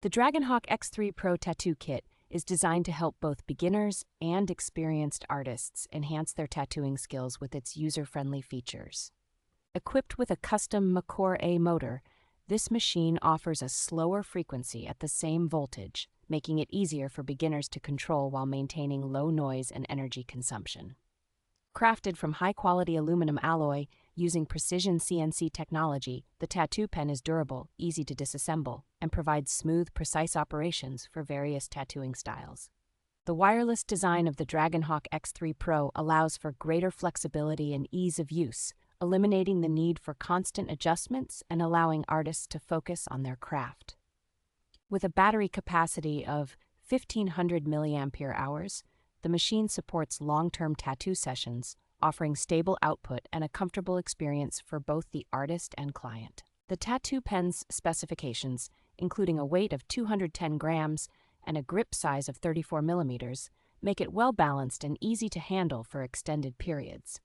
The Dragonhawk X3 Pro tattoo kit is designed to help both beginners and experienced artists enhance their tattooing skills with its user-friendly features. Equipped with a custom Mcore-A motor, this machine offers a slower frequency at the same voltage, making it easier for beginners to control while maintaining low noise and energy consumption. Crafted from high-quality aluminum alloy using precision CNC technology, the tattoo pen is durable, easy to disassemble, and provides smooth, precise operations for various tattooing styles. The wireless design of the Dragonhawk X3 Pro allows for greater flexibility and ease of use, eliminating the need for constant adjustments and allowing artists to focus on their craft. With a battery capacity of 1,500 mAh, the machine supports long-term tattoo sessions, offering stable output and a comfortable experience for both the artist and client. The tattoo pen's specifications, including a weight of 210 grams and a grip size of 34 millimeters, make it well-balanced and easy to handle for extended periods.